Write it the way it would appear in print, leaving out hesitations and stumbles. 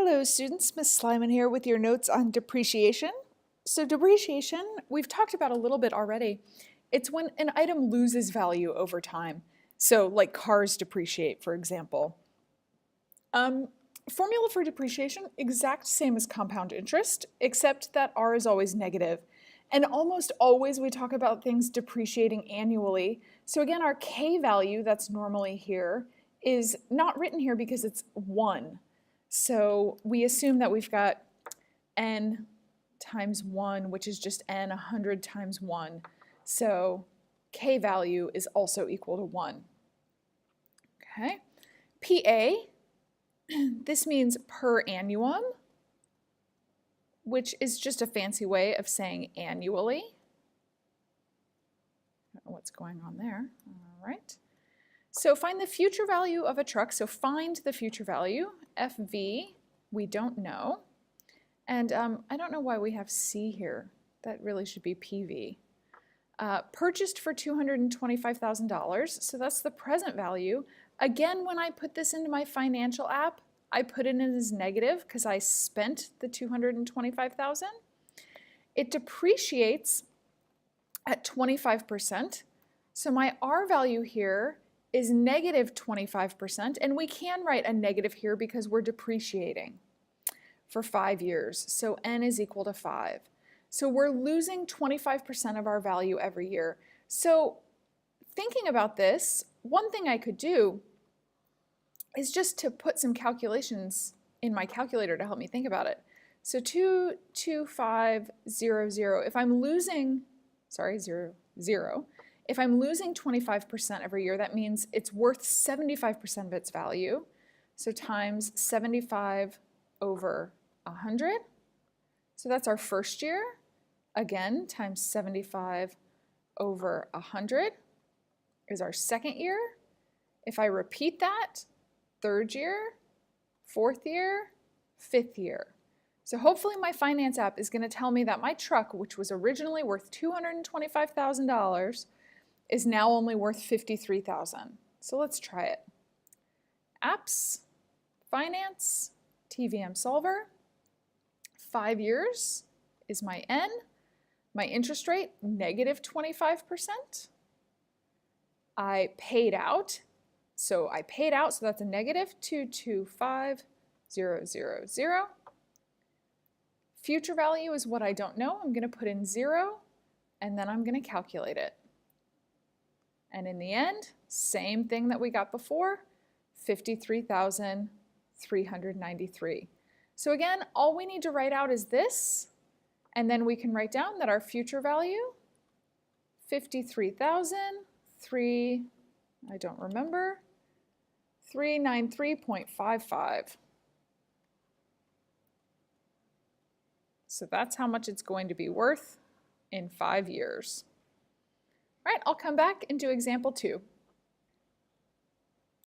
Hello students, Miss Slyman here with your notes on depreciation. So depreciation, we've talked about a little bit already. It's when an item loses value over time. So like cars depreciate, for example. Formula for depreciation, exact same as compound interest, except that R is always negative. And almost always we talk about things depreciating annually. So again, our K value that's normally here is not written here because it's 1. So we assume that we've got n times 1, which is just n 100 times 1. So K value is also equal to 1. Okay. PA, this means per annum, which is just a fancy way of saying annually. I don't know what's going on there. All right. So find the future value of a truck. So find the future value. FV, we don't know. And I don't know why we have C here. That really should be PV. Purchased for $225,000. So that's the present value. Again, when I put this into my financial app, I put it in as negative because I spent the $225,000. It depreciates at 25%. So my R value here is negative 25%, and we can write a negative here because we're depreciating for 5 years. So N is equal to 5. So we're losing 25% of our value every year. So thinking about this, one thing I could do is just to put some calculations in my calculator to help me think about it. So 22500, if I'm losing, sorry, 0, if I'm losing 25% every year, that means it's worth 75% of its value. So times 75 over 100. So that's our first year. Again, times 75 over 100 is our second year. If I repeat that, third year, fourth year, fifth year. So hopefully my finance app is going to tell me that my truck, which was originally worth $225,000, is now only worth $53,000. So let's try it. Apps, finance, TVM solver. 5 years is my N. My interest rate, negative 25%. I paid out. So that's a negative 225,000. Future value is what I don't know. I'm going to put in 0, and then I'm going to calculate it. And in the end, same thing that we got before, 53,393. So again, all we need to write out is this, and then we can write down that our future value, 53,003, I don't remember, 393.55. So that's how much it's going to be worth in 5 years. All right, I'll come back and do example 2.